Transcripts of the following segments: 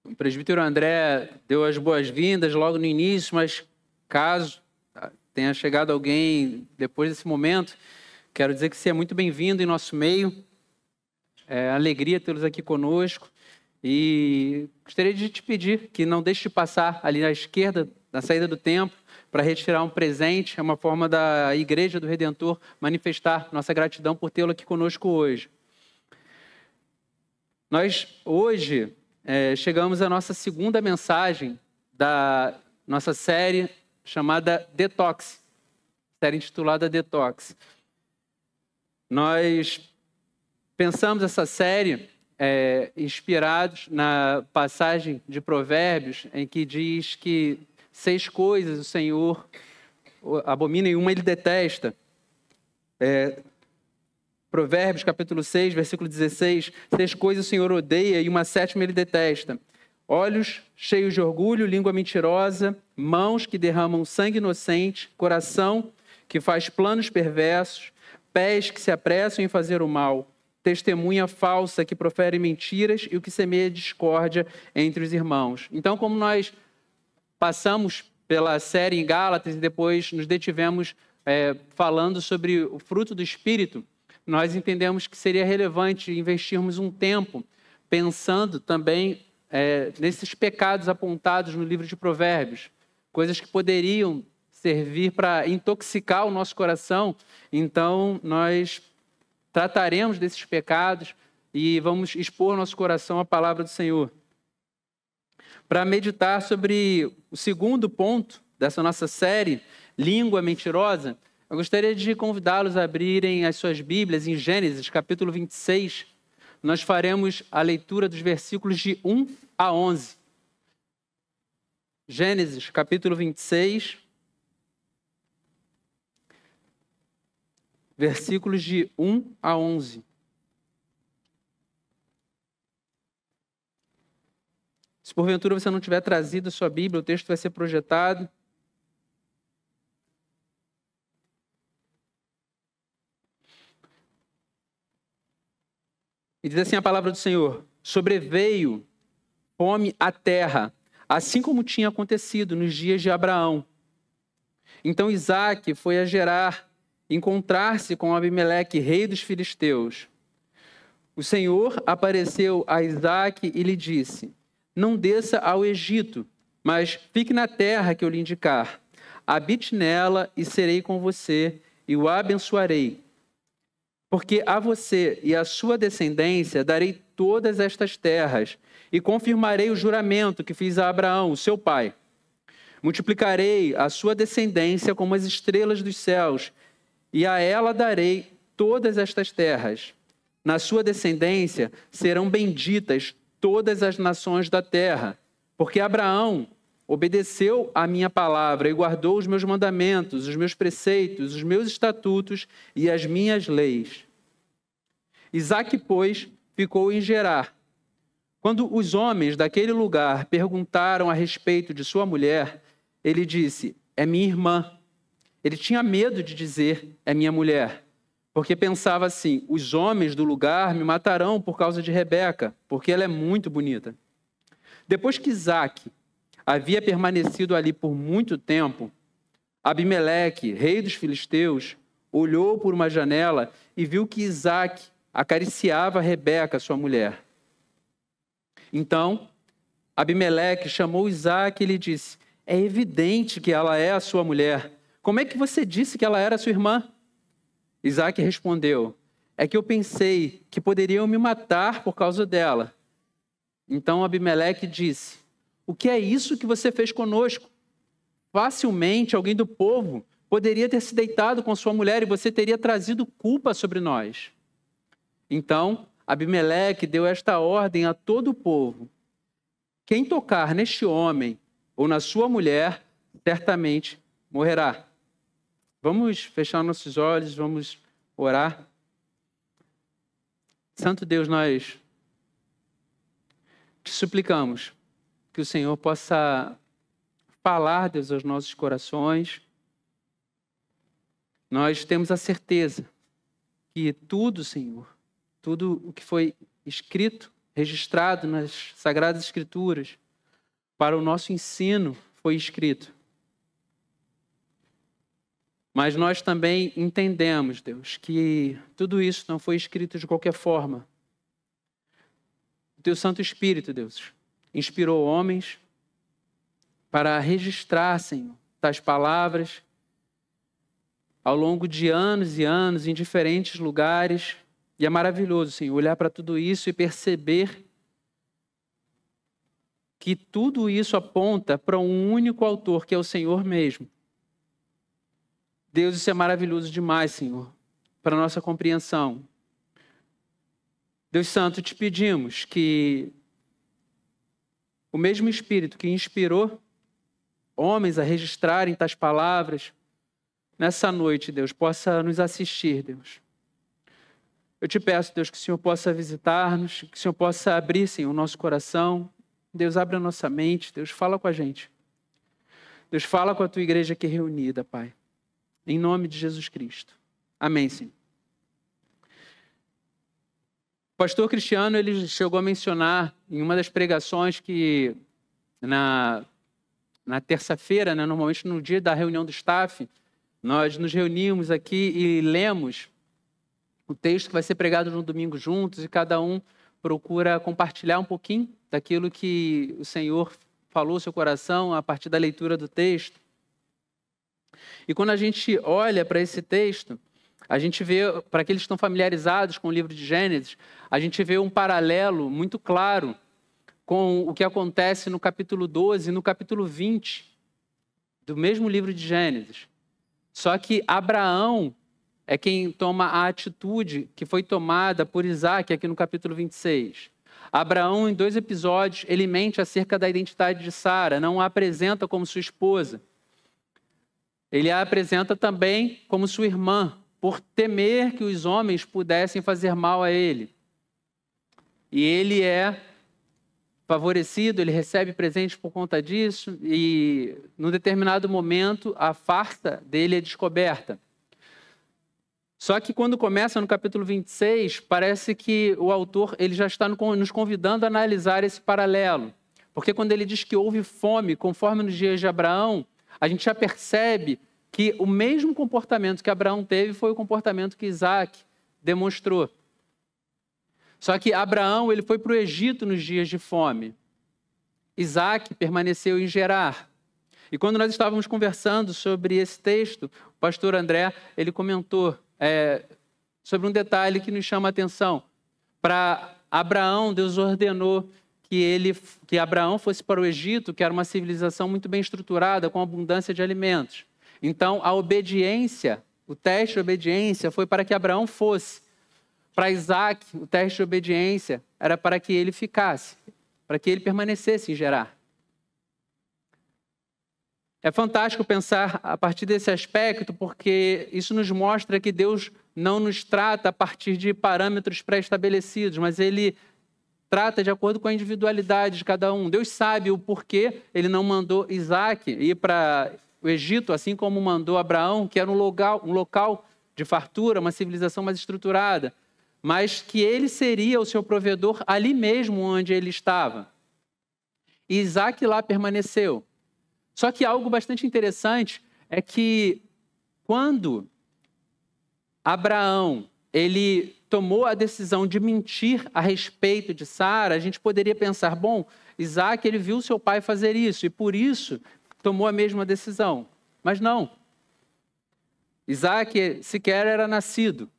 O presbítero André deu as boas-vindas logo no início, mas caso tenha chegado alguém depois desse momento, quero dizer que você é muito bem-vindo em nosso meio. É alegria tê-los aqui conosco. E gostaria de te pedir que não deixe de passar ali à esquerda, na saída do templo, para retirar um presente. É uma forma da Igreja do Redentor manifestar nossa gratidão por tê-lo aqui conosco hoje. Nós, hoje, chegamos à nossa segunda mensagem da nossa série chamada Detox, série intitulada Detox. Nós pensamos essa série inspirados na passagem de Provérbios, em que diz que 6 coisas o Senhor abomina e uma ele detesta. Provérbios, capítulo 6, versículo 16, 6 coisas o Senhor odeia e uma 7ª ele detesta. Olhos cheios de orgulho, língua mentirosa, mãos que derramam sangue inocente, coração que faz planos perversos, pés que se apressam em fazer o mal, testemunha falsa que profere mentiras e o que semeia discórdia entre os irmãos. Então, como nós passamos pela série em Gálatas e depois nos detivemos falando sobre o fruto do Espírito, nós entendemos que seria relevante investirmos um tempo pensando também nesses pecados apontados no livro de Provérbios, coisas que poderiam servir para intoxicar o nosso coração. Então, nós trataremos desses pecados e vamos expor nosso coração à palavra do Senhor. Para meditar sobre o segundo ponto dessa nossa série, língua mentirosa, eu gostaria de convidá-los a abrirem as suas Bíblias em Gênesis, capítulo 26. Nós faremos a leitura dos versículos de 1 a 11. Gênesis, capítulo 26, versículos de 1 a 11. Se porventura você não tiver trazido a sua Bíblia, o texto vai ser projetado. E diz assim a palavra do Senhor: sobreveio fome à terra, assim como tinha acontecido nos dias de Abraão. Então Isaque foi a Gerar, encontrar-se com Abimeleque, rei dos filisteus. O Senhor apareceu a Isaque e lhe disse: não desça ao Egito, mas fique na terra que eu lhe indicar. Habite nela e serei com você e o abençoarei. Porque a você e à sua descendência darei todas estas terras e confirmarei o juramento que fiz a Abraão, o seu pai. Multiplicarei a sua descendência como as estrelas dos céus e a ela darei todas estas terras. Na sua descendência serão benditas todas as nações da terra, porque Abraão obedeceu à minha palavra e guardou os meus mandamentos, os meus preceitos, os meus estatutos e as minhas leis. Isaque, pois, ficou em Gerar. Quando os homens daquele lugar perguntaram a respeito de sua mulher, ele disse: é minha irmã. Ele tinha medo de dizer: é minha mulher, porque pensava assim: os homens do lugar me matarão por causa de Rebeca, porque ela é muito bonita. Depois que Isaque havia permanecido ali por muito tempo, Abimeleque, rei dos filisteus, olhou por uma janela e viu que Isaque acariciava Rebeca, sua mulher. Então, Abimeleque chamou Isaque e lhe disse: é evidente que ela é a sua mulher. Como é que você disse que ela era sua irmã? Isaque respondeu: é que eu pensei que poderiam me matar por causa dela. Então Abimeleque disse: o que é isso que você fez conosco? Facilmente alguém do povo poderia ter se deitado com sua mulher e você teria trazido culpa sobre nós. Então Abimeleque deu esta ordem a todo o povo: quem tocar neste homem ou na sua mulher, certamente morrerá. Vamos fechar nossos olhos, vamos orar. Santo Deus, nós te suplicamos que o Senhor possa falar, Deus, aos nossos corações. Nós temos a certeza que tudo, Senhor, tudo o que foi escrito registrado nas Sagradas Escrituras, para o nosso ensino foi escrito. Mas nós também entendemos, Deus, que tudo isso não foi escrito de qualquer forma. O Teu Santo Espírito, Deus, inspirou homens para registrar, Senhor, tais palavras ao longo de anos e anos, em diferentes lugares. E é maravilhoso, Senhor, olhar para tudo isso e perceber que tudo isso aponta para um único autor, que é o Senhor mesmo. Deus, isso é maravilhoso demais, Senhor, para a nossa compreensão. Deus Santo, te pedimos que o mesmo Espírito que inspirou homens a registrarem tais palavras, nessa noite, Deus, possa nos assistir, Deus. Eu te peço, Deus, que o Senhor possa visitar-nos, que o Senhor possa abrir, Senhor, o nosso coração. Deus, abre a nossa mente. Deus, fala com a gente. Deus, fala com a tua igreja aqui reunida, Pai. Em nome de Jesus Cristo. Amém, Senhor. O pastor Cristiano, ele chegou a mencionar em uma das pregações que na terça-feira, né, normalmente no dia da reunião do staff, nós nos reunimos aqui e lemos o texto que vai ser pregado no domingo juntos e cada um procura compartilhar um pouquinho daquilo que o Senhor falou ao seu coração a partir da leitura do texto. E quando a gente olha para esse texto, a gente vê, para aqueles que estão familiarizados com o livro de Gênesis, a gente vê um paralelo muito claro com o que acontece no capítulo 12 e no capítulo 20 do mesmo livro de Gênesis. Só que Abraão é quem toma a atitude que foi tomada por Isaac aqui no capítulo 26. Abraão, em 2 episódios, ele mente acerca da identidade de Sara, não a apresenta como sua esposa. Ele a apresenta também como sua irmã, por temer que os homens pudessem fazer mal a ele. E ele é favorecido, ele recebe presentes por conta disso, e num determinado momento a farsa dele é descoberta. Só que quando começa no capítulo 26, parece que o autor ele já está nos convidando a analisar esse paralelo. Porque quando ele diz que houve fome, conforme nos dias de Abraão, a gente já percebe que o mesmo comportamento que Abraão teve foi o comportamento que Isaac demonstrou. Só que Abraão ele foi para o Egito nos dias de fome. Isaac permaneceu em Gerar. E quando nós estávamos conversando sobre esse texto, o pastor André ele comentou sobre um detalhe que nos chama a atenção. Para Abraão, Deus ordenou que Abraão fosse para o Egito, que era uma civilização muito bem estruturada, com abundância de alimentos. Então, a obediência, o teste de obediência foi para que Abraão fosse. Para Isaac, o teste de obediência era para que ele ficasse, para que ele permanecesse em Gerar. É fantástico pensar a partir desse aspecto, porque isso nos mostra que Deus não nos trata a partir de parâmetros pré-estabelecidos, mas Ele trata de acordo com a individualidade de cada um. Deus sabe o porquê Ele não mandou Isaac ir para o Egito, assim como mandou Abraão, que era um local de fartura, uma civilização mais estruturada, mas que ele seria o seu provedor ali mesmo onde ele estava. E Isaac lá permaneceu. Só que algo bastante interessante é que quando Abraão ele tomou a decisão de mentir a respeito de Sara, a gente poderia pensar, bom, Isaac ele viu seu pai fazer isso e por isso tomou a mesma decisão. Mas não. Isaac sequer era nascido.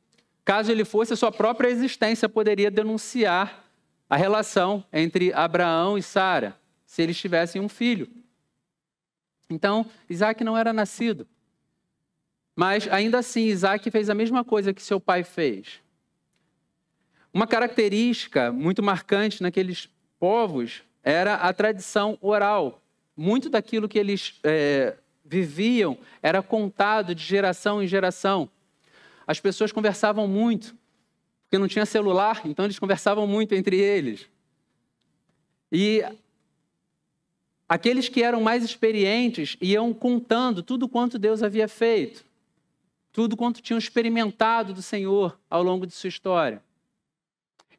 Caso ele fosse, a sua própria existência poderia denunciar a relação entre Abraão e Sara, se eles tivessem um filho. Então, Isaac não era nascido. Mas, ainda assim, Isaac fez a mesma coisa que seu pai fez. Uma característica muito marcante naqueles povos era a tradição oral. Muito daquilo que eles viviam era contado de geração em geração. As pessoas conversavam muito, porque não tinha celular, então eles conversavam muito entre eles. E aqueles que eram mais experientes iam contando tudo quanto Deus havia feito, tudo quanto tinham experimentado do Senhor ao longo de sua história.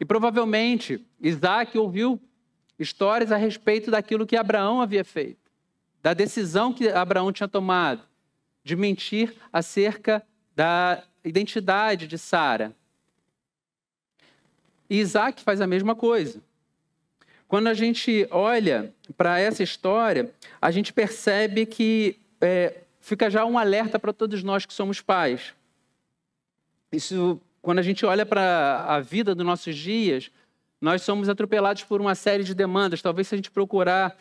E provavelmente Isaac ouviu histórias a respeito daquilo que Abraão havia feito, da decisão que Abraão tinha tomado de mentir acerca da identidade de Sara. E Isaac faz a mesma coisa. Quando a gente olha para essa história, a gente percebe que fica já um alerta para todos nós que somos pais. Isso, quando a gente olha para a vida dos nossos dias, nós somos atropelados por uma série de demandas. Talvez se a gente procurar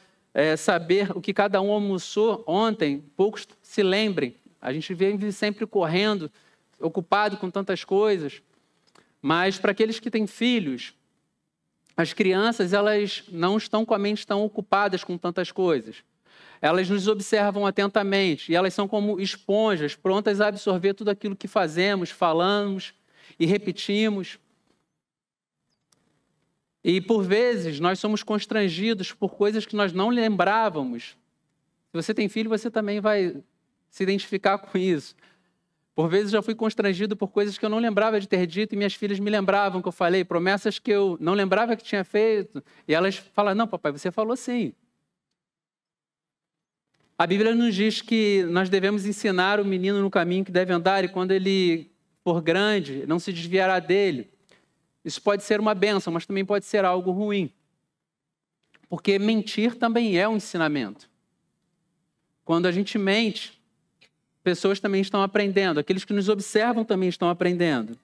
saber o que cada um almoçou ontem, poucos se lembrem. A gente vive sempre correndo, ocupado com tantas coisas. Mas para aqueles que têm filhos, as crianças, elas não estão com a mente tão ocupadas com tantas coisas. Elas nos observam atentamente e elas são como esponjas, prontas a absorver tudo aquilo que fazemos, falamos e repetimos. E, por vezes, nós somos constrangidos por coisas que nós não lembrávamos. Se você tem filho, você também vai se identificar com isso. Por vezes, já fui constrangido por coisas que eu não lembrava de ter dito e minhas filhas me lembravam que eu falei, promessas que eu não lembrava que tinha feito. E elas falam, não, papai, você falou sim. A Bíblia nos diz que nós devemos ensinar o menino no caminho que deve andar e quando ele for grande, não se desviará dele. Isso pode ser uma bênção, mas também pode ser algo ruim. Porque mentir também é um ensinamento. Quando a gente mente, pessoas também estão aprendendo. Aqueles que nos observam também estão aprendendo.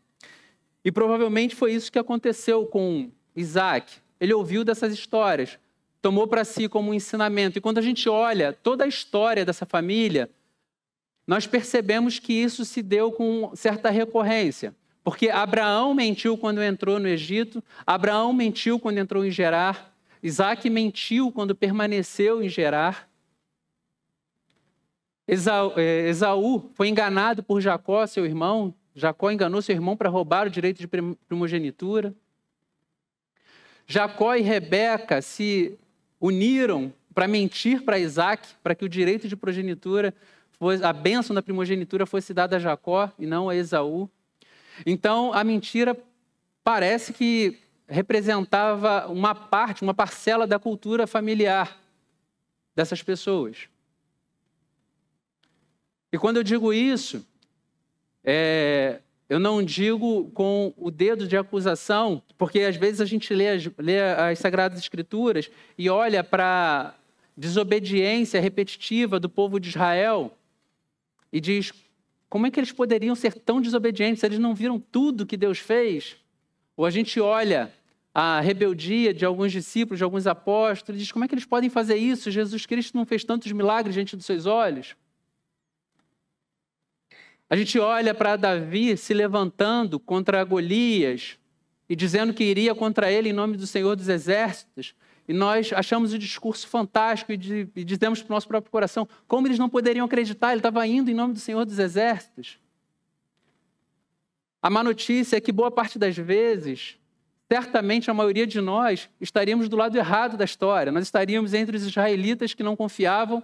E provavelmente foi isso que aconteceu com Isaac. Ele ouviu dessas histórias, tomou para si como um ensinamento. E quando a gente olha toda a história dessa família, nós percebemos que isso se deu com certa recorrência. Porque Abraão mentiu quando entrou no Egito, Abraão mentiu quando entrou em Gerar, Isaac mentiu quando permaneceu em Gerar. Esaú foi enganado por Jacó, seu irmão. Jacó enganou seu irmão para roubar o direito de primogenitura. Jacó e Rebeca se uniram para mentir para Isaac, para que o direito de progenitura, a bênção da primogenitura fosse dada a Jacó e não a Esaú. Então, a mentira parece que representava uma parte, uma parcela da cultura familiar dessas pessoas. E quando eu digo isso, eu não digo com o dedo de acusação, porque às vezes a gente lê as Sagradas Escrituras e olha para a desobediência repetitiva do povo de Israel e diz, como é que eles poderiam ser tão desobedientes? Eles não viram tudo que Deus fez? Ou a gente olha a rebeldia de alguns discípulos, de alguns apóstolos, e diz, como é que eles podem fazer isso? Jesus Cristo não fez tantos milagres diante dos seus olhos? A gente olha para Davi se levantando contra Golias e dizendo que iria contra ele em nome do Senhor dos Exércitos. E nós achamos o discurso fantástico e dizemos para o nosso próprio coração, como eles não poderiam acreditar? Ele estava indo em nome do Senhor dos Exércitos. A má notícia é que boa parte das vezes, certamente a maioria de nós estaríamos do lado errado da história. Nós estaríamos entre os israelitas que não confiavam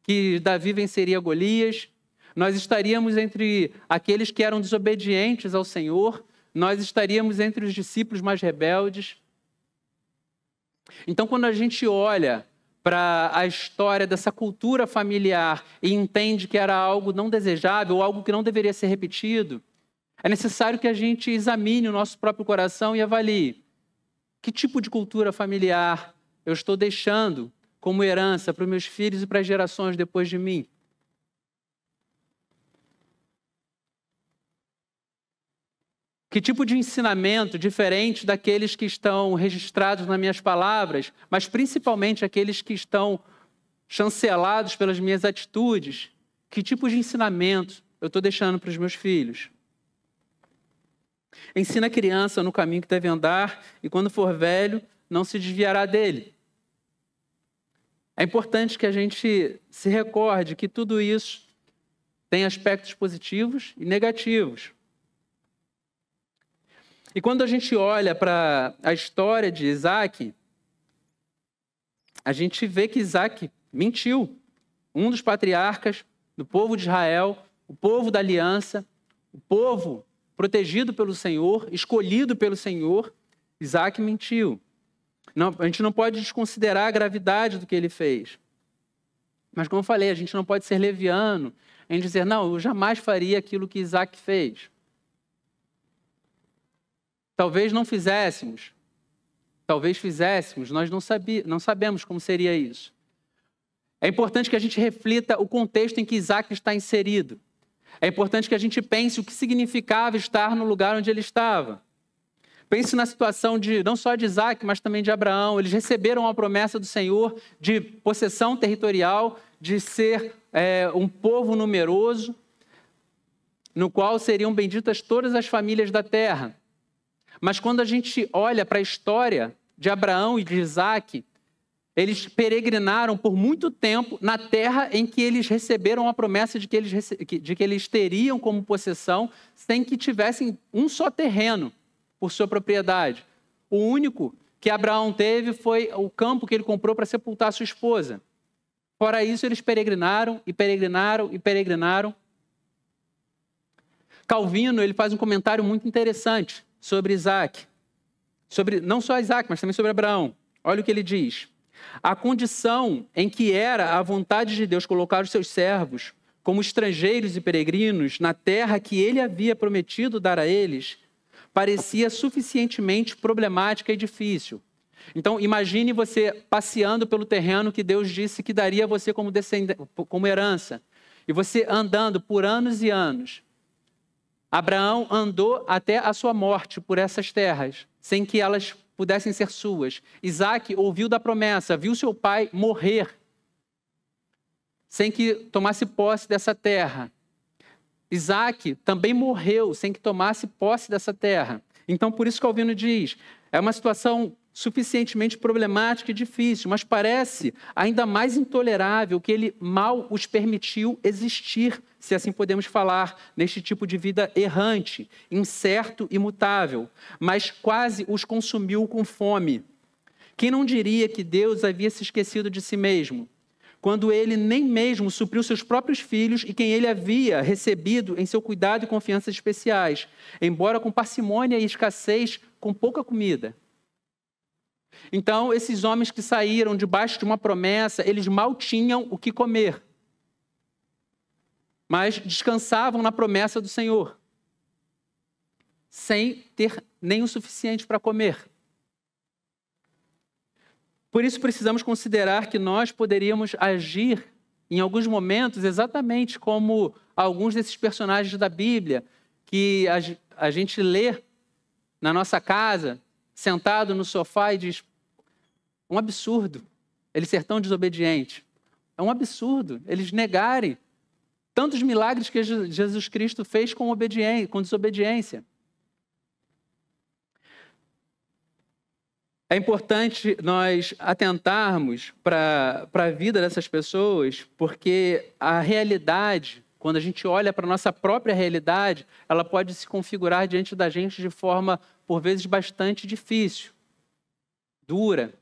que Davi venceria Golias. Nós estaríamos entre aqueles que eram desobedientes ao Senhor. Nós estaríamos entre os discípulos mais rebeldes. Então, quando a gente olha para a história dessa cultura familiar e entende que era algo não desejável, ou algo que não deveria ser repetido, é necessário que a gente examine o nosso próprio coração e avalie que tipo de cultura familiar eu estou deixando como herança para os meus filhos e para as gerações depois de mim. Que tipo de ensinamento, diferente daqueles que estão registrados nas minhas palavras, mas principalmente aqueles que estão chancelados pelas minhas atitudes, que tipo de ensinamento eu estou deixando para os meus filhos? Ensina a criança no caminho que deve andar e quando for velho, não se desviará dele. É importante que a gente se recorde que tudo isso tem aspectos positivos e negativos. E quando a gente olha para a história de Isaac, a gente vê que Isaac mentiu. Um dos patriarcas do povo de Israel, o povo da aliança, o povo protegido pelo Senhor, escolhido pelo Senhor, Isaac mentiu. Não, a gente não pode desconsiderar a gravidade do que ele fez. Mas, como eu falei, a gente não pode ser leviano em dizer, não, eu jamais faria aquilo que Isaac fez. Talvez não fizéssemos. Talvez fizéssemos, nós não sabemos como seria isso. É importante que a gente reflita o contexto em que Isaac está inserido. É importante que a gente pense o que significava estar no lugar onde ele estava. Pense na situação não só de Isaac, mas também de Abraão. Eles receberam a promessa do Senhor de possessão territorial, de ser um povo numeroso, no qual seriam benditas todas as famílias da terra. Mas quando a gente olha para a história de Abraão e de Isaac, eles peregrinaram por muito tempo na terra em que eles receberam a promessa de que eles teriam como possessão, sem que tivessem um só terreno por sua propriedade. O único que Abraão teve foi o campo que ele comprou para sepultar sua esposa. Fora isso, eles peregrinaram e peregrinaram e peregrinaram. Calvino, ele faz um comentário muito interessante sobre Isaac. Não só Isaac, mas também sobre Abraão. Olha o que ele diz. A condição em que era a vontade de Deus colocar os seus servos como estrangeiros e peregrinos na terra que ele havia prometido dar a eles, parecia suficientemente problemática e difícil. Então, imagine você passeando pelo terreno que Deus disse que daria a você como herança. E você andando por anos e anos. Abraão andou até a sua morte por essas terras, sem que elas pudessem ser suas. Isaac ouviu da promessa, viu seu pai morrer, sem que tomasse posse dessa terra. Isaac também morreu, sem que tomasse posse dessa terra. Então, por isso Calvino diz, é uma situação suficientemente problemática e difícil, mas parece ainda mais intolerável que ele mal os permitiu existir, se assim podemos falar, neste tipo de vida errante, incerto e mutável, mas quase os consumiu com fome. Quem não diria que Deus havia se esquecido de si mesmo, quando ele nem mesmo supriu seus próprios filhos e quem ele havia recebido em seu cuidado e confianças especiais, embora com parcimônia e escassez, com pouca comida? Então, esses homens que saíram debaixo de uma promessa, eles mal tinham o que comer, mas descansavam na promessa do Senhor, sem ter nem o suficiente para comer. Por isso, precisamos considerar que nós poderíamos agir, em alguns momentos, exatamente como alguns desses personagens da Bíblia, que a gente lê na nossa casa, sentado no sofá e diz, um absurdo ele ser tão desobediente. É um absurdo eles negarem tantos milagres que Jesus Cristo fez com desobediência. É importante nós atentarmos para a vida dessas pessoas, porque a realidade, quando a gente olha para a nossa própria realidade, ela pode se configurar diante da gente de forma, por vezes, bastante difícil, dura.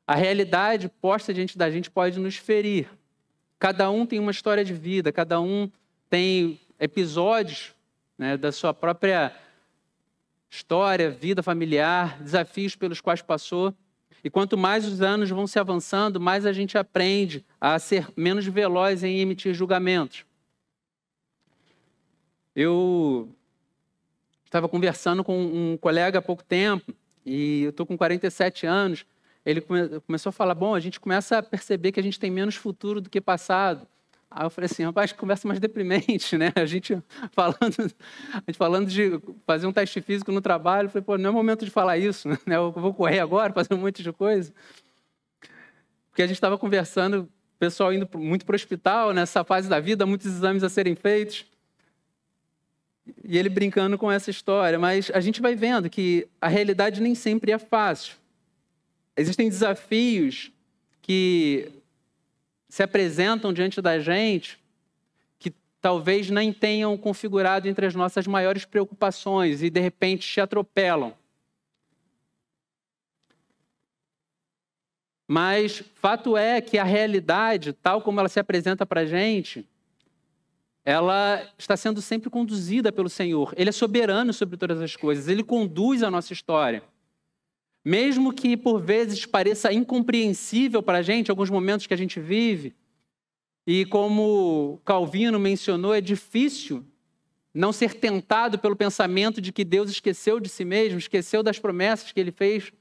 A realidade posta diante da gente pode nos ferir. Cada um tem uma história de vida, cada um tem episódios, né, da sua própria história, vida familiar, desafios pelos quais passou. E quanto mais os anos vão se avançando, mais a gente aprende a ser menos veloz em emitir julgamentos. Eu estava conversando com um colega há pouco tempo, e eu estou com 47 anos, ele começou a falar, bom, a gente começa a perceber que a gente tem menos futuro do que passado. Aí eu falei assim, rapaz, que conversa mais deprimente, né? A gente falando de fazer um teste físico no trabalho, eu falei, pô, não é momento de falar isso, né? Eu vou correr agora, fazer um monte de coisa. Porque a gente estava conversando, o pessoal indo muito para o hospital, nessa fase da vida, muitos exames a serem feitos. E ele brincando com essa história, mas a gente vai vendo que a realidade nem sempre é fácil. Existem desafios que se apresentam diante da gente que talvez nem tenham configurado entre as nossas maiores preocupações e, de repente, te atropelam. Mas fato é que a realidade, tal como ela se apresenta para a gente, ela está sendo sempre conduzida pelo Senhor. Ele é soberano sobre todas as coisas, ele conduz a nossa história. Mesmo que por vezes pareça incompreensível para a gente, alguns momentos que a gente vive, e como Calvino mencionou, é difícil não ser tentado pelo pensamento de que Deus esqueceu de si mesmo, esqueceu das promessas que ele fez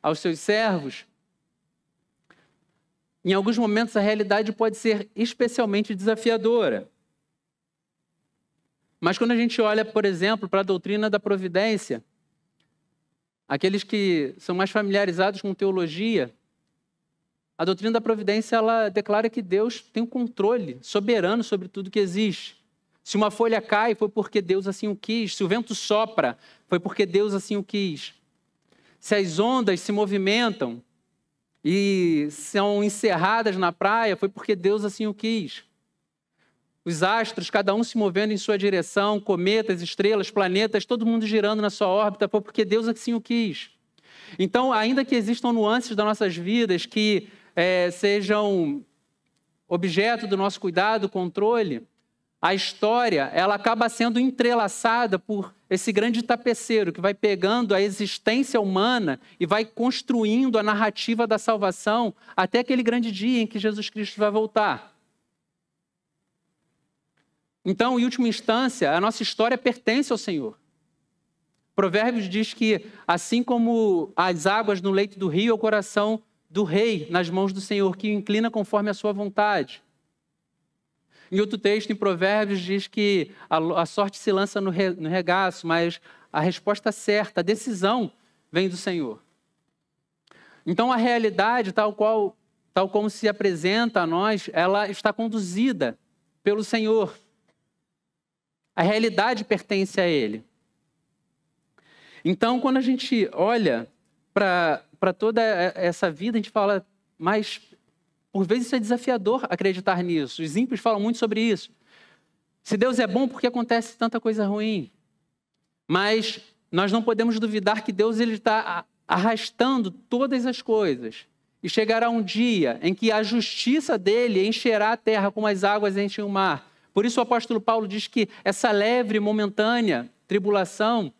aos seus servos. Em alguns momentos a realidade pode ser especialmente desafiadora. Mas quando a gente olha, por exemplo, para a doutrina da providência, aqueles que são mais familiarizados com teologia, a doutrina da providência ela declara que Deus tem um controle soberano sobre tudo que existe. Se uma folha cai, foi porque Deus assim o quis. Se o vento sopra, foi porque Deus assim o quis. Se as ondas se movimentam e são encerradas na praia, foi porque Deus assim o quis. Os astros, cada um se movendo em sua direção, cometas, estrelas, planetas, todo mundo girando na sua órbita, foi porque Deus assim o quis. Então, ainda que existam nuances das nossas vidas que sejam objeto do nosso cuidado, controle, a história ela acaba sendo entrelaçada por esse grande tapeceiro que vai pegando a existência humana e vai construindo a narrativa da salvação até aquele grande dia em que Jesus Cristo vai voltar. Então, em última instância, a nossa história pertence ao Senhor. Provérbios diz que, assim como as águas no leito do rio, é o coração do rei nas mãos do Senhor, que o inclina conforme a sua vontade. Em outro texto, em Provérbios, diz que a sorte se lança no regaço, mas a resposta certa, a decisão, vem do Senhor. Então, a realidade, tal como se apresenta a nós, ela está conduzida pelo Senhor. A realidade pertence a Ele. Então, quando a gente olha para toda essa vida, a gente fala, mas por vezes isso é desafiador acreditar nisso. Os ímpios falam muito sobre isso. Se Deus é bom, por que acontece tanta coisa ruim? Mas nós não podemos duvidar que Deus está arrastando todas as coisas. E chegará um dia em que a justiça dele encherá a terra como as águas enchem o mar. Por isso o apóstolo Paulo diz que essa leve e momentânea tribulação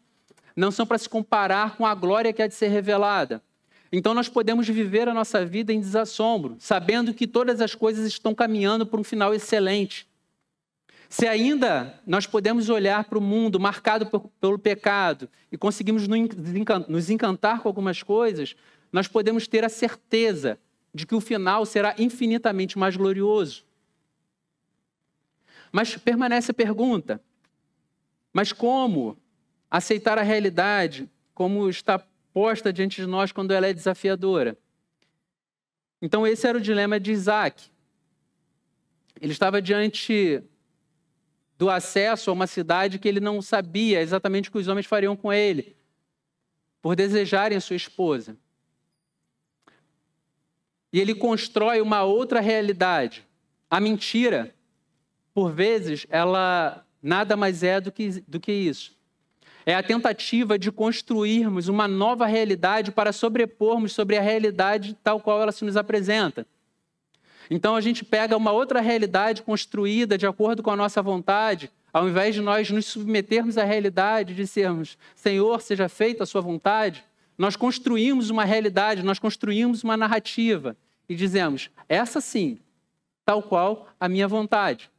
não são para se comparar com a glória que há de ser revelada. Então nós podemos viver a nossa vida em desassombro, sabendo que todas as coisas estão caminhando para um final excelente. Se ainda nós podemos olhar para o mundo marcado pelo pecado e conseguimos nos encantar com algumas coisas, nós podemos ter a certeza de que o final será infinitamente mais glorioso. Mas permanece a pergunta, mas como aceitar a realidade como está posta diante de nós quando ela é desafiadora? Então esse era o dilema de Isaac. Ele estava diante do acesso a uma cidade que ele não sabia exatamente o que os homens fariam com ele, por desejarem a sua esposa. E ele constrói uma outra realidade. A mentira, por vezes, ela nada mais é do que isso. É a tentativa de construirmos uma nova realidade para sobrepormos sobre a realidade tal qual ela se nos apresenta. Então a gente pega uma outra realidade construída de acordo com a nossa vontade, ao invés de nós nos submetermos à realidade e dissermos, Senhor, seja feita a sua vontade, nós construímos uma realidade, nós construímos uma narrativa e dizemos, essa sim, tal qual a minha vontade.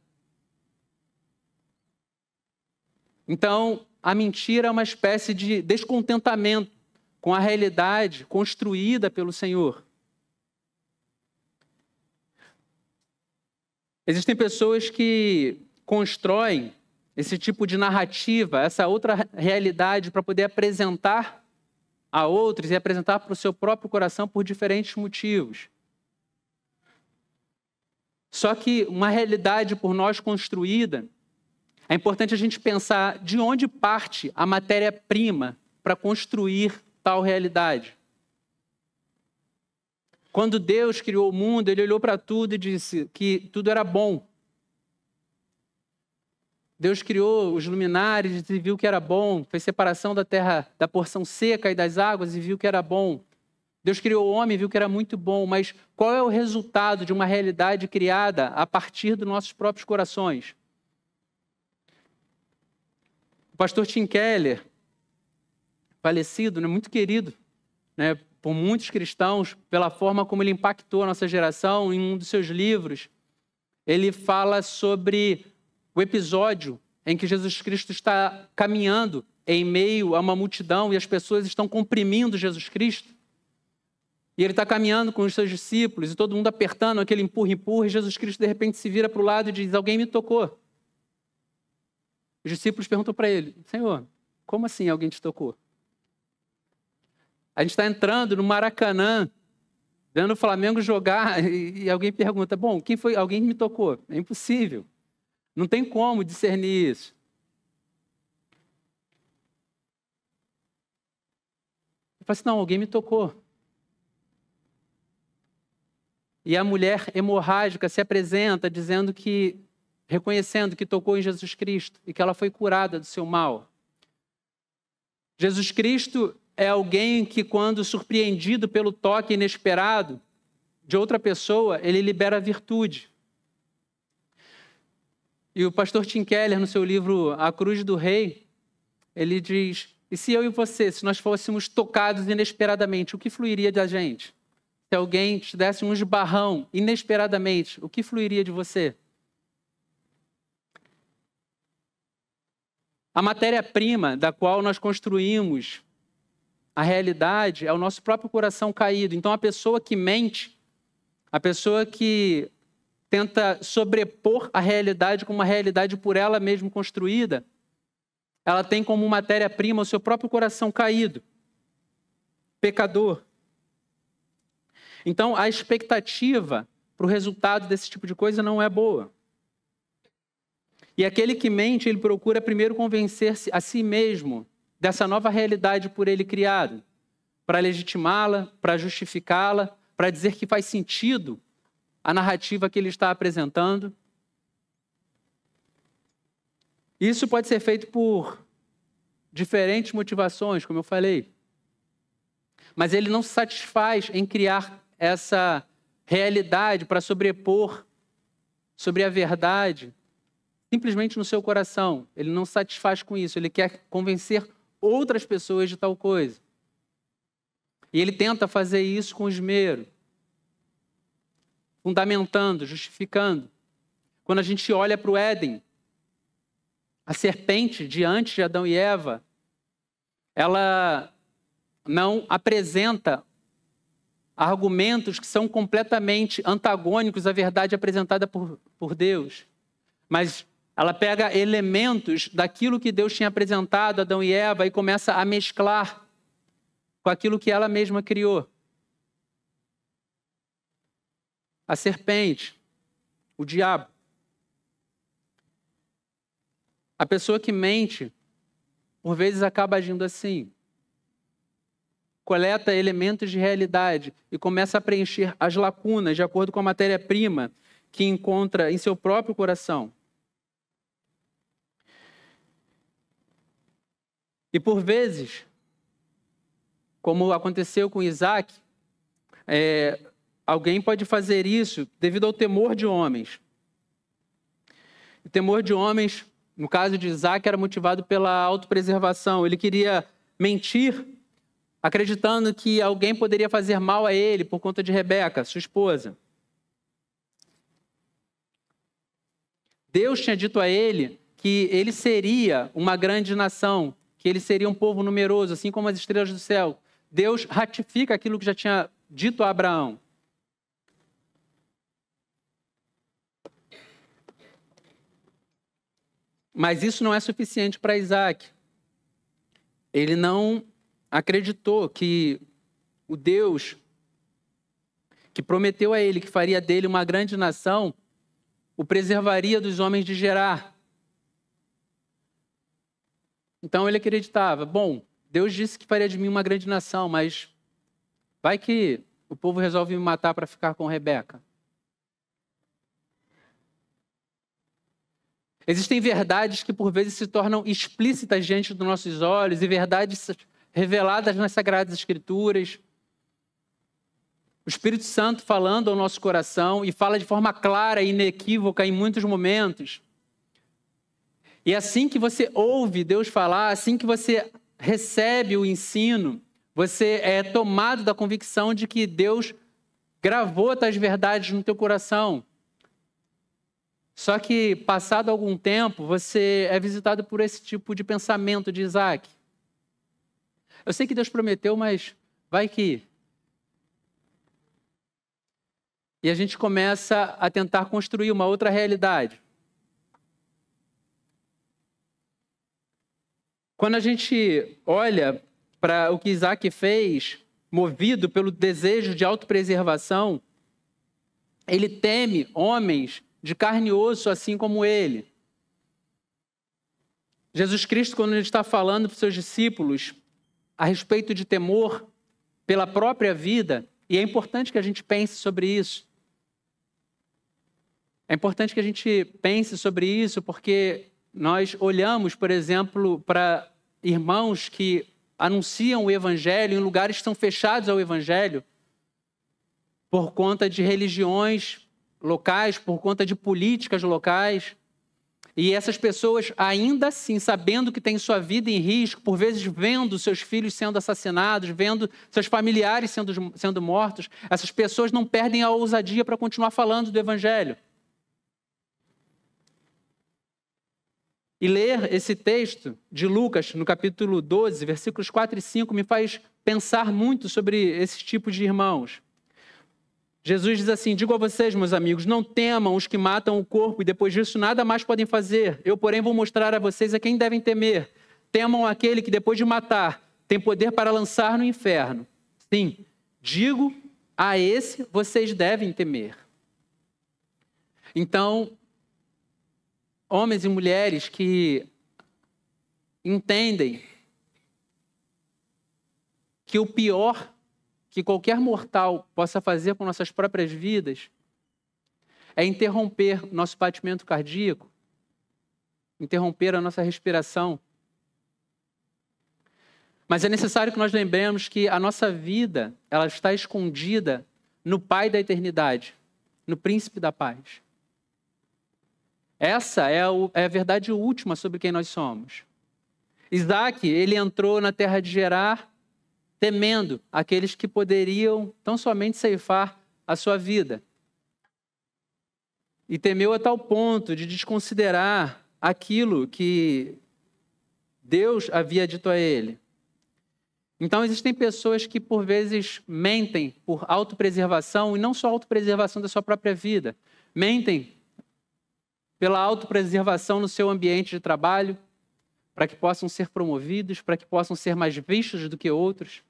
Então, a mentira é uma espécie de descontentamento com a realidade construída pelo Senhor. Existem pessoas que constroem esse tipo de narrativa, essa outra realidade, para poder apresentar a outros e apresentar para o seu próprio coração por diferentes motivos. Só que uma realidade por nós construída, é importante a gente pensar de onde parte a matéria-prima para construir tal realidade. Quando Deus criou o mundo, Ele olhou para tudo e disse que tudo era bom. Deus criou os luminares e viu que era bom, fez separação da terra, da porção seca e das águas e viu que era bom. Deus criou o homem e viu que era muito bom, mas qual é o resultado de uma realidade criada a partir dos nossos próprios corações? O pastor Tim Keller, falecido, muito querido né, por muitos cristãos, pela forma como ele impactou a nossa geração. Em um dos seus livros, ele fala sobre o episódio em que Jesus Cristo está caminhando em meio a uma multidão e as pessoas estão comprimindo Jesus Cristo. E ele está caminhando com os seus discípulos e todo mundo apertando aquele empurra, e Jesus Cristo de repente se vira para o lado e diz: alguém me tocou. Os discípulos perguntam para ele: Senhor, como assim alguém te tocou? A gente está entrando no Maracanã, vendo o Flamengo jogar, e alguém pergunta: bom, quem foi? Alguém me tocou. É impossível. Não tem como discernir isso. Ele fala assim: não, alguém me tocou. E a mulher hemorrágica se apresenta dizendo que, reconhecendo que tocou em Jesus Cristo e que ela foi curada do seu mal. Jesus Cristo é alguém que, quando surpreendido pelo toque inesperado de outra pessoa, ele libera a virtude. E o pastor Tim Keller, no seu livro A Cruz do Rei, ele diz: e se eu e você, se nós fôssemos tocados inesperadamente, o que fluiria da gente? Se alguém te desse um esbarrão inesperadamente, o que fluiria de você? A matéria-prima da qual nós construímos a realidade é o nosso próprio coração caído. Então, a pessoa que mente, a pessoa que tenta sobrepor a realidade como uma realidade por ela mesma construída, ela tem como matéria-prima o seu próprio coração caído, pecador. Então, a expectativa para o resultado desse tipo de coisa não é boa. E aquele que mente, ele procura primeiro convencer-se a si mesmo dessa nova realidade por ele criado, para legitimá-la, para justificá-la, para dizer que faz sentido a narrativa que ele está apresentando. Isso pode ser feito por diferentes motivações, como eu falei. Mas ele não se satisfaz em criar essa realidade para sobrepor sobre a verdade simplesmente no seu coração. Ele não se satisfaz com isso. Ele quer convencer outras pessoas de tal coisa. E ele tenta fazer isso com esmero, fundamentando, justificando. Quando a gente olha para o Éden, a serpente, diante de Adão e Eva, ela não apresenta argumentos que são completamente antagônicos à verdade apresentada por Deus. Mas ela pega elementos daquilo que Deus tinha apresentado a Adão e Eva e começa a mesclar com aquilo que ela mesma criou. A serpente, o diabo. A pessoa que mente, por vezes acaba agindo assim. Coleta elementos de realidade e começa a preencher as lacunas de acordo com a matéria-prima que encontra em seu próprio coração. E por vezes, como aconteceu com Isaac, alguém pode fazer isso devido ao temor de homens. O temor de homens, no caso de Isaac, era motivado pela autopreservação. Ele queria mentir, acreditando que alguém poderia fazer mal a ele por conta de Rebeca, sua esposa. Deus tinha dito a ele que ele seria uma grande nação, que ele seria um povo numeroso, assim como as estrelas do céu. Deus ratifica aquilo que já tinha dito a Abraão. Mas isso não é suficiente para Isaac. Ele não acreditou que o Deus que prometeu a ele que faria dele uma grande nação, o preservaria dos homens de Gerar. Então ele acreditava, bom, Deus disse que faria de mim uma grande nação, mas vai que o povo resolve me matar para ficar com Rebeca. Existem verdades que por vezes se tornam explícitas diante dos nossos olhos e verdades reveladas nas Sagradas Escrituras. O Espírito Santo falando ao nosso coração e fala de forma clara e inequívoca em muitos momentos. E assim que você ouve Deus falar, assim que você recebe o ensino, Você é tomado da convicção de que Deus gravou tais verdades no teu coração. Só que, passado algum tempo, você é visitado por esse tipo de pensamento de Isaac. Eu sei que Deus prometeu, mas vai que... E a gente começa a tentar construir uma outra realidade. Quando a gente olha para o que Isaac fez, movido pelo desejo de autopreservação, ele teme homens de carne e osso, assim como ele. Jesus Cristo, quando ele está falando para os seus discípulos a respeito de temor pela própria vida, e é importante que a gente pense sobre isso. É importante que a gente pense sobre isso, porque nós olhamos, por exemplo, para irmãos que anunciam o Evangelho em lugares que são fechados ao Evangelho por conta de religiões locais, por conta de políticas locais. E essas pessoas, ainda assim, sabendo que têm sua vida em risco, por vezes vendo seus filhos sendo assassinados, vendo seus familiares sendo mortos, essas pessoas não perdem a ousadia para continuar falando do Evangelho. E ler esse texto de Lucas, no capítulo 12, versículos 4 e 5, me faz pensar muito sobre esse tipo de irmãos. Jesus diz assim: digo a vocês, meus amigos, não temam os que matam o corpo e depois disso nada mais podem fazer. Eu, porém, vou mostrar a vocês a quem devem temer. Temam aquele que depois de matar tem poder para lançar no inferno. Sim, digo, a esse vocês devem temer. Então, homens e mulheres que entendem que o pior que qualquer mortal possa fazer com nossas próprias vidas é interromper nosso batimento cardíaco, interromper a nossa respiração. Mas é necessário que nós lembremos que a nossa vida, ela está escondida no Pai da eternidade, no Príncipe da paz. Essa é a verdade última sobre quem nós somos. Isaac, ele entrou na terra de Gerar temendo aqueles que poderiam tão somente ceifar a sua vida. E temeu a tal ponto de desconsiderar aquilo que Deus havia dito a ele. Então, existem pessoas que, por vezes, mentem por autopreservação, e não só autopreservação da sua própria vida. Mentem pela autopreservação no seu ambiente de trabalho, para que possam ser promovidos, para que possam ser mais vistos do que outros.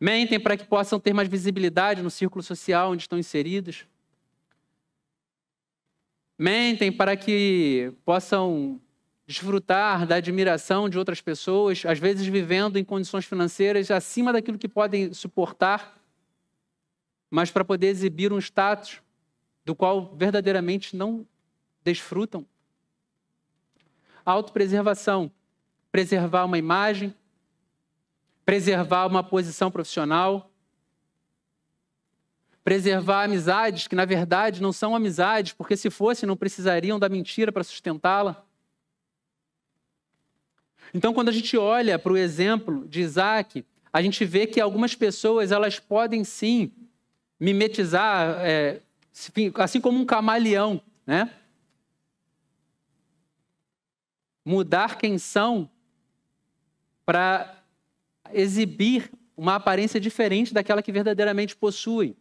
Mentem para que possam ter mais visibilidade no círculo social onde estão inseridos. Mentem para que possam desfrutar da admiração de outras pessoas, às vezes vivendo em condições financeiras acima daquilo que podem suportar, mas para poder exibir um status do qual verdadeiramente não desfrutam. Autopreservação, preservar uma imagem, preservar uma posição profissional, preservar amizades que, na verdade, não são amizades, porque se fossem, não precisariam da mentira para sustentá-la. Então, quando a gente olha para o exemplo de Isaac, a gente vê que algumas pessoas, elas podem sim mimetizar, assim como um camaleão, né? Mudar quem são para exibir uma aparência diferente daquela que verdadeiramente possuem.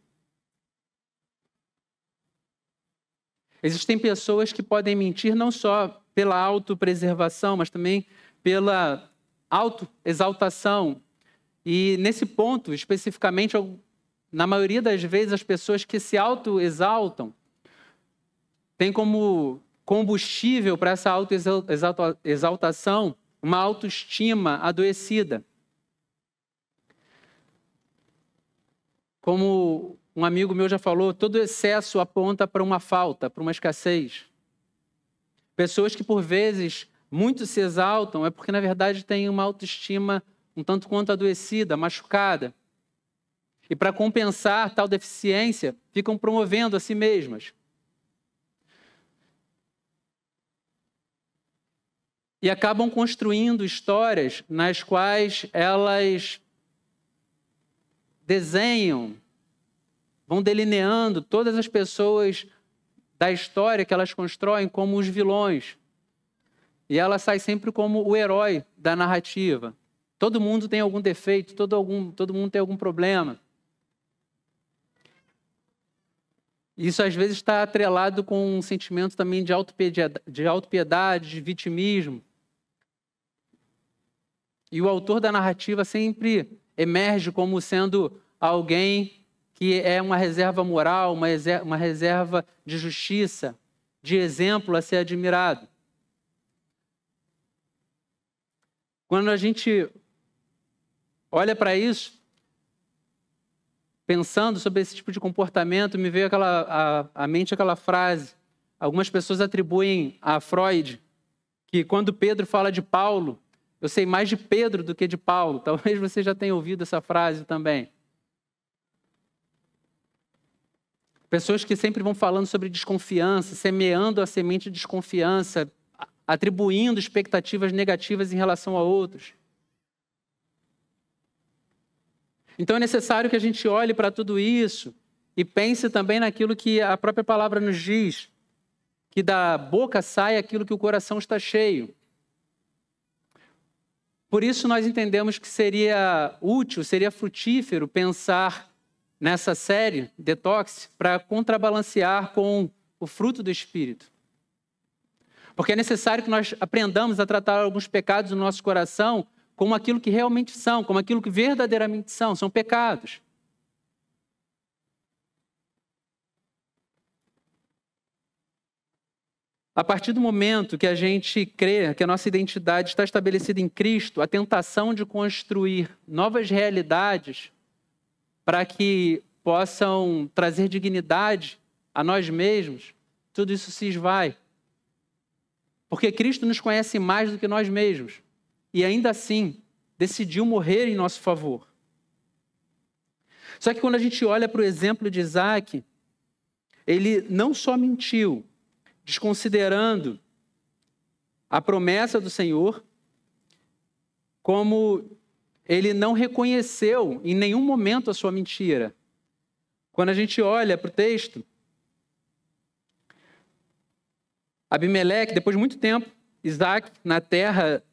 Existem pessoas que podem mentir não só pela autopreservação, mas também pela autoexaltação. E nesse ponto, especificamente, na maioria das vezes, as pessoas que se autoexaltam têm como combustível para essa autoexaltação uma autoestima adoecida. Como um amigo meu já falou, todo excesso aponta para uma falta, para uma escassez. Pessoas que, por vezes, muito se exaltam é porque, na verdade, têm uma autoestima um tanto quanto adoecida, machucada. E, para compensar tal deficiência, ficam promovendo a si mesmas. E acabam construindo histórias nas quais elas desenham, vão delineando todas as pessoas da história que elas constroem como os vilões. E ela sai sempre como o herói da narrativa. Todo mundo tem algum defeito, todo mundo tem algum problema. Isso às vezes está atrelado com um sentimento também de autopiedade, de vitimismo. E o autor da narrativa sempre emerge como sendo alguém que é uma reserva moral, uma reserva de justiça, de exemplo a ser admirado. Quando a gente olha para isso, pensando sobre esse tipo de comportamento, me veio à mente aquela frase. Algumas pessoas atribuem a Freud que quando Pedro fala de Paulo, eu sei mais de Pedro do que de Paulo. Talvez você já tenha ouvido essa frase também. Pessoas que sempre vão falando sobre desconfiança, semeando a semente de desconfiança, atribuindo expectativas negativas em relação a outros. Então é necessário que a gente olhe para tudo isso e pense também naquilo que a própria palavra nos diz, que da boca sai aquilo que o coração está cheio. Por isso nós entendemos que seria útil, seria frutífero pensar nessa série, Detox, para contrabalancear com o fruto do Espírito. Porque é necessário que nós aprendamos a tratar alguns pecados no nosso coração como aquilo que realmente são, como aquilo que verdadeiramente são pecados. A partir do momento que a gente crê que a nossa identidade está estabelecida em Cristo, a tentação de construir novas realidades para que possam trazer dignidade a nós mesmos, tudo isso se esvai. Porque Cristo nos conhece mais do que nós mesmos. E ainda assim, decidiu morrer em nosso favor. Só que quando a gente olha para o exemplo de Isaac, ele não só mentiu, desconsiderando a promessa do Senhor, como ele não reconheceu em nenhum momento a sua mentira. Quando a gente olha para o texto, Abimeleque, depois de muito tempo, Isaac, na terra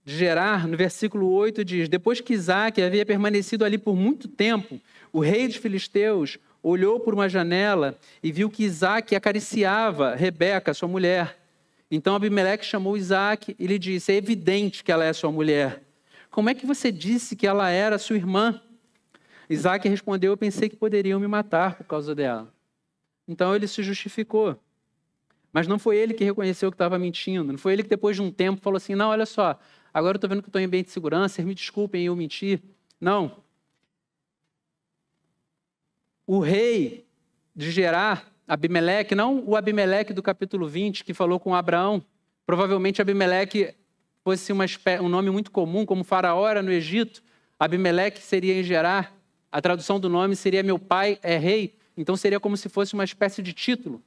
de Gerar, no versículo 8, diz: depois que Isaac havia permanecido ali por muito tempo, o rei dos filisteus olhou por uma janela e viu que Isaac acariciava Rebeca, sua mulher. Então Abimeleque chamou Isaac e lhe disse: é evidente que ela é sua mulher. Como é que você disse que ela era sua irmã? Isaac respondeu: eu pensei que poderiam me matar por causa dela. Então ele se justificou. Mas não foi ele que reconheceu que estava mentindo. Não foi ele que depois de um tempo falou assim: não, olha só, agora eu estou vendo que estou em ambiente de segurança, me desculpem eu mentir. Não. O rei de Gerar, Abimeleque, não o Abimeleque do capítulo 20, que falou com Abraão. Provavelmente Abimeleque fosse um nome muito comum, como Faraó era no Egito. Abimeleque seria em Gerar. A tradução do nome seria meu pai é rei. Então seria como se fosse uma espécie de título.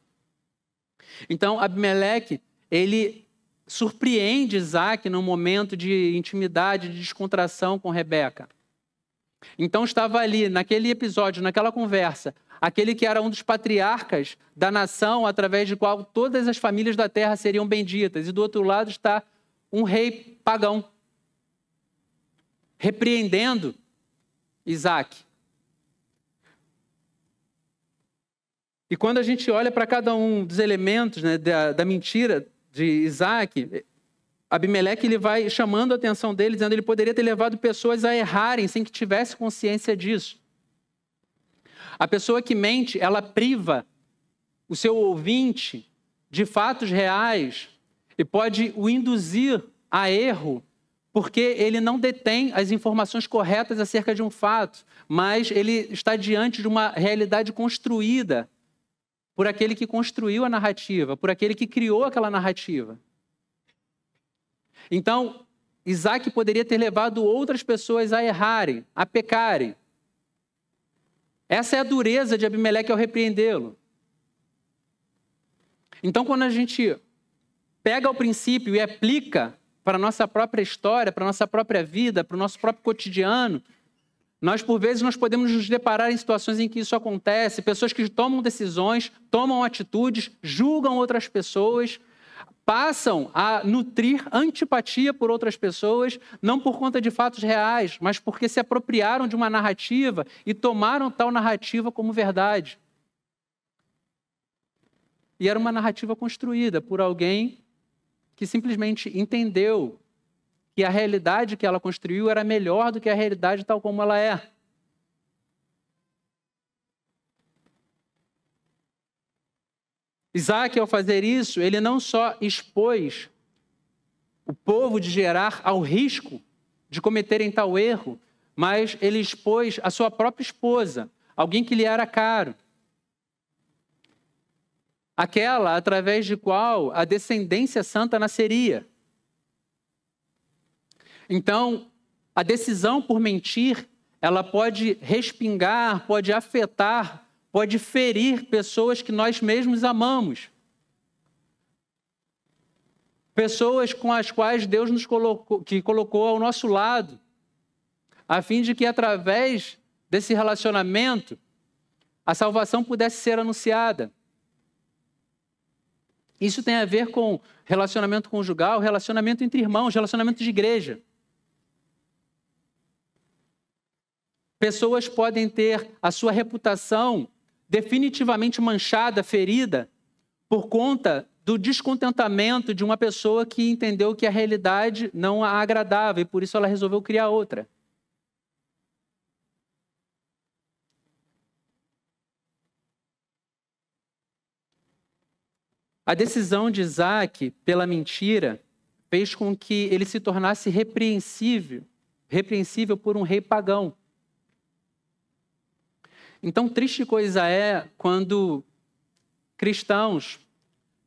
Então Abimeleque, ele surpreende Isaac num momento de intimidade, de descontração com Rebeca. Então estava ali, naquele episódio, naquela conversa, aquele que era um dos patriarcas da nação, através do qual todas as famílias da terra seriam benditas. E do outro lado está um rei pagão, repreendendo Isaac. E quando a gente olha para cada um dos elementos, né, da mentira de Isaac, Abimeleque ele vai chamando a atenção dele, dizendo que ele poderia ter levado pessoas a errarem sem que tivesse consciência disso. A pessoa que mente, ela priva o seu ouvinte de fatos reais e pode o induzir a erro, porque ele não detém as informações corretas acerca de um fato, mas ele está diante de uma realidade construída por aquele que construiu a narrativa, por aquele que criou aquela narrativa. Então, Isaac poderia ter levado outras pessoas a errarem, a pecarem. Essa é a dureza de Abimeleque ao repreendê-lo. Então, quando a gente pega o princípio e aplica para a nossa própria história, para a nossa própria vida, para o nosso próprio cotidiano, Por vezes, nós podemos nos deparar em situações em que isso acontece, pessoas que tomam decisões, tomam atitudes, julgam outras pessoas, passam a nutrir antipatia por outras pessoas, não por conta de fatos reais, mas porque se apropriaram de uma narrativa e tomaram tal narrativa como verdade. E era uma narrativa construída por alguém que simplesmente entendeu que a realidade que ela construiu era melhor do que a realidade tal como ela é. Isaac, ao fazer isso, ele não só expôs o povo de Gerar ao risco de cometerem tal erro, mas ele expôs a sua própria esposa, alguém que lhe era caro. Aquela através de qual a descendência santa nasceria. Então, a decisão por mentir, ela pode respingar, pode afetar, pode ferir pessoas que nós mesmos amamos. Pessoas com as quais Deus nos colocou ao nosso lado, a fim de que através desse relacionamento, a salvação pudesse ser anunciada. Isso tem a ver com relacionamento conjugal, relacionamento entre irmãos, relacionamento de igreja. Pessoas podem ter a sua reputação definitivamente manchada, ferida, por conta do descontentamento de uma pessoa que entendeu que a realidade não a agradava e por isso ela resolveu criar outra. A decisão de Isaac pela mentira fez com que ele se tornasse repreensível por um rei pagão. Então, triste coisa é quando cristãos,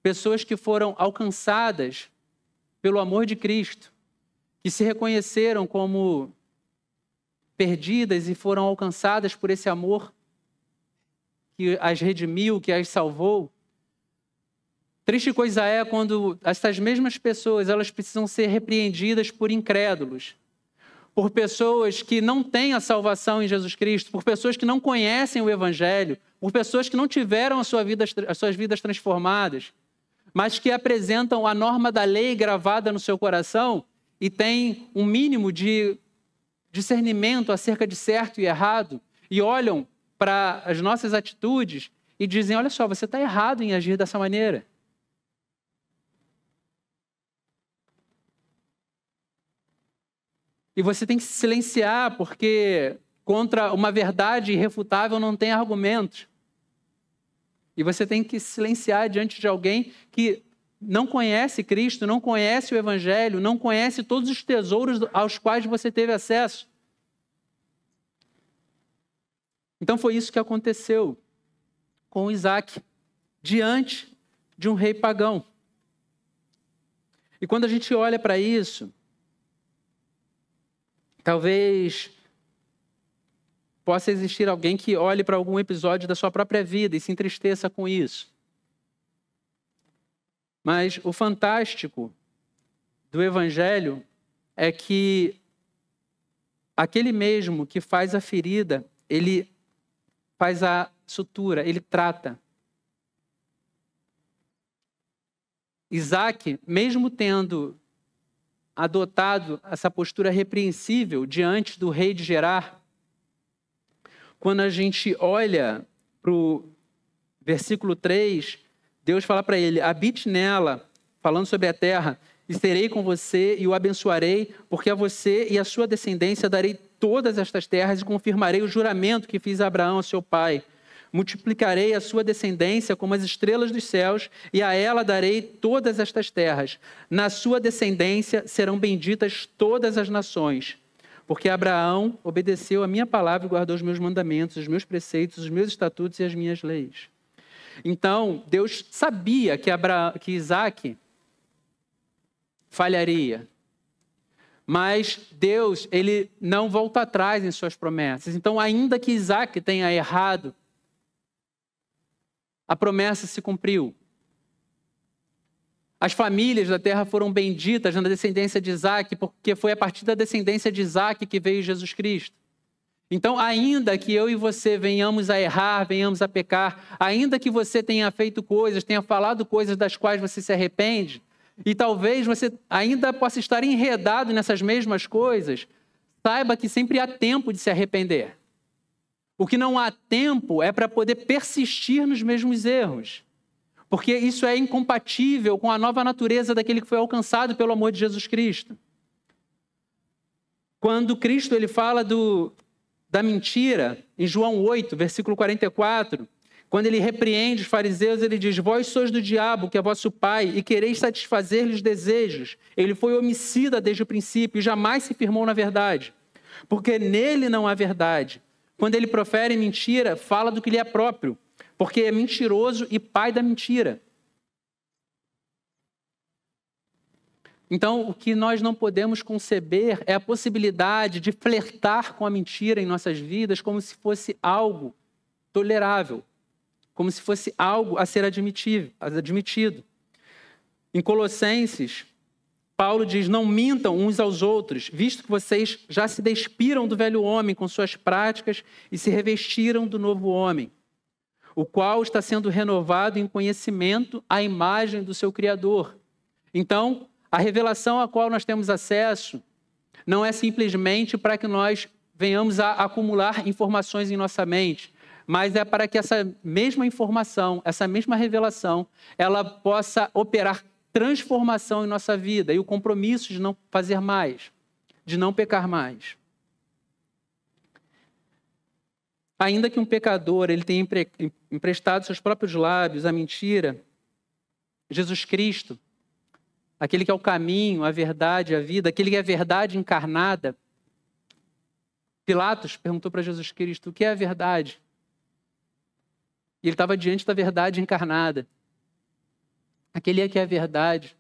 pessoas que foram alcançadas pelo amor de Cristo, que se reconheceram como perdidas e foram alcançadas por esse amor que as redimiu, que as salvou. Triste coisa é quando essas mesmas pessoas, elas precisam ser repreendidas por incrédulos, por pessoas que não têm a salvação em Jesus Cristo, por pessoas que não conhecem o Evangelho, por pessoas que não tiveram as suas vidas transformadas, mas que apresentam a norma da lei gravada no seu coração e têm um mínimo de discernimento acerca de certo e errado, e olham para as nossas atitudes e dizem, olha só, você está errado em agir dessa maneira. E você tem que se silenciar, porque contra uma verdade irrefutável não tem argumentos. E você tem que se silenciar diante de alguém que não conhece Cristo, não conhece o Evangelho, não conhece todos os tesouros aos quais você teve acesso. Então foi isso que aconteceu com Isaac, diante de um rei pagão. E quando a gente olha para isso, talvez possa existir alguém que olhe para algum episódio da sua própria vida e se entristeça com isso. Mas o fantástico do Evangelho é que aquele mesmo que faz a ferida, ele faz a sutura, ele trata. Isaac, mesmo tendo adotado essa postura repreensível diante do rei de Gerar, quando a gente olha para o versículo 3, Deus fala para ele, habite nela, falando sobre a terra, e serei com você e o abençoarei, porque a você e a sua descendência darei todas estas terras e confirmarei o juramento que fiz a Abraão, seu pai. Multiplicarei a sua descendência como as estrelas dos céus, e a ela darei todas estas terras. Na sua descendência serão benditas todas as nações, porque Abraão obedeceu a minha palavra e guardou os meus mandamentos, os meus preceitos, os meus estatutos e as minhas leis. Então, Deus sabia que Isaac falharia, mas Deus, ele não volta atrás em suas promessas. Então, ainda que Isaac tenha errado, a promessa se cumpriu. As famílias da terra foram benditas na descendência de Isaac, porque foi a partir da descendência de Isaac que veio Jesus Cristo. Então, ainda que eu e você venhamos a errar, venhamos a pecar, ainda que você tenha feito coisas, tenha falado coisas das quais você se arrepende, e talvez você ainda possa estar enredado nessas mesmas coisas, saiba que sempre há tempo de se arrepender. O que não há tempo é para poder persistir nos mesmos erros, porque isso é incompatível com a nova natureza daquele que foi alcançado pelo amor de Jesus Cristo. Quando Cristo ele fala da mentira, em João 8, versículo 44, quando ele repreende os fariseus, ele diz: vós sois do diabo, que é vosso pai, e quereis satisfazer-lhe os desejos. Ele foi homicida desde o princípio e jamais se firmou na verdade, porque nele não há verdade. Quando ele profere mentira, fala do que lhe é próprio, porque é mentiroso e pai da mentira. Então, o que nós não podemos conceber é a possibilidade de flertar com a mentira em nossas vidas como se fosse algo tolerável, como se fosse algo a ser admitido. Em Colossenses, Paulo diz: não mintam uns aos outros, visto que vocês já se despiram do velho homem com suas práticas e se revestiram do novo homem, o qual está sendo renovado em conhecimento à imagem do seu Criador. Então, a revelação a qual nós temos acesso não é simplesmente para que nós venhamos a acumular informações em nossa mente, mas é para que essa mesma informação, essa mesma revelação, ela possa operar transformação em nossa vida e o compromisso de não fazer mais, de não pecar mais. Ainda que um pecador ele tenha emprestado seus próprios lábios à mentira, Jesus Cristo, aquele que é o caminho, a verdade, a vida, aquele que é a verdade encarnada. Pilatos perguntou para Jesus Cristo: o que é a verdade? E ele estava diante da verdade encarnada. Aquele que é a verdade.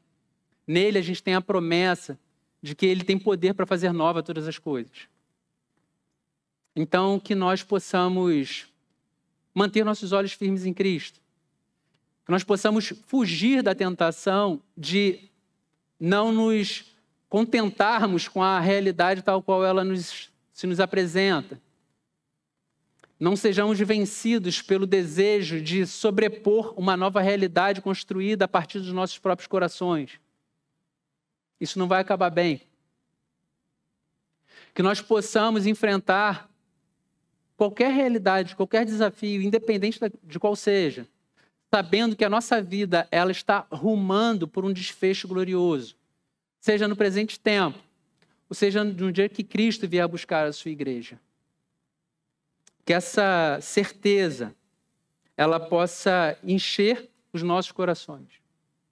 Nele a gente tem a promessa de que ele tem poder para fazer nova todas as coisas. Então, que nós possamos manter nossos olhos firmes em Cristo. Que nós possamos fugir da tentação de não nos contentarmos com a realidade tal qual ela se nos apresenta. Não sejamos vencidos pelo desejo de sobrepor uma nova realidade construída a partir dos nossos próprios corações. Isso não vai acabar bem. Que nós possamos enfrentar qualquer realidade, qualquer desafio, independente de qual seja, sabendo que a nossa vida ela está rumando por um desfecho glorioso, seja no presente tempo, ou seja no dia que Cristo vier buscar a sua igreja. Que essa certeza ela possa encher os nossos corações.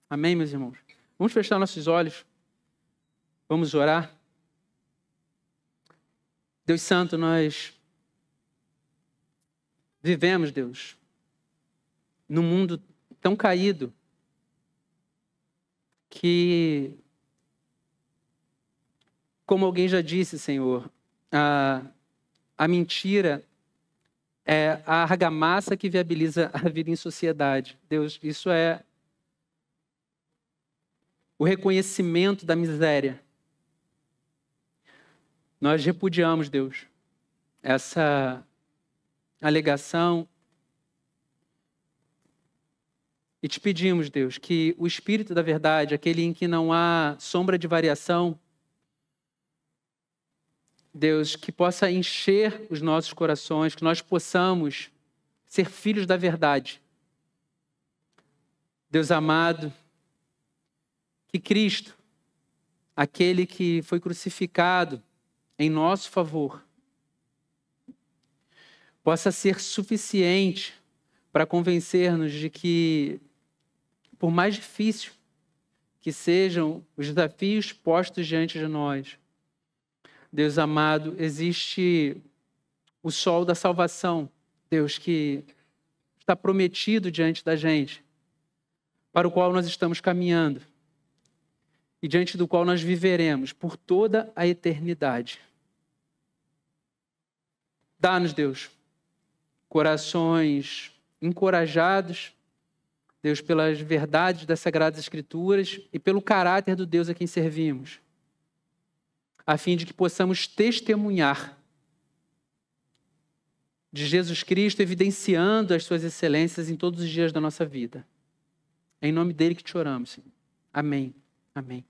Amém, meus irmãos? Vamos fechar nossos olhos. Vamos orar. Deus Santo, nós vivemos, Deus, num mundo tão caído que, como alguém já disse, Senhor, a mentira é a argamassa que viabiliza a vida em sociedade. Deus, isso é o reconhecimento da miséria. Nós repudiamos, Deus, essa alegação e te pedimos, Deus, que o Espírito da verdade, aquele em que não há sombra de variação, Deus, que possa encher os nossos corações, que nós possamos ser filhos da verdade. Deus amado, que Cristo, aquele que foi crucificado em nosso favor, possa ser suficiente para convencer-nos de que, por mais difícil que sejam os desafios postos diante de nós, Deus amado, existe o sol da salvação, Deus, que está prometido diante da gente, para o qual nós estamos caminhando e diante do qual nós viveremos por toda a eternidade. Dá-nos, Deus, corações encorajados, Deus, pelas verdades das Sagradas Escrituras e pelo caráter do Deus a quem servimos, a fim de que possamos testemunhar de Jesus Cristo evidenciando as suas excelências em todos os dias da nossa vida. É em nome dele que te oramos, Senhor. Amém. Amém.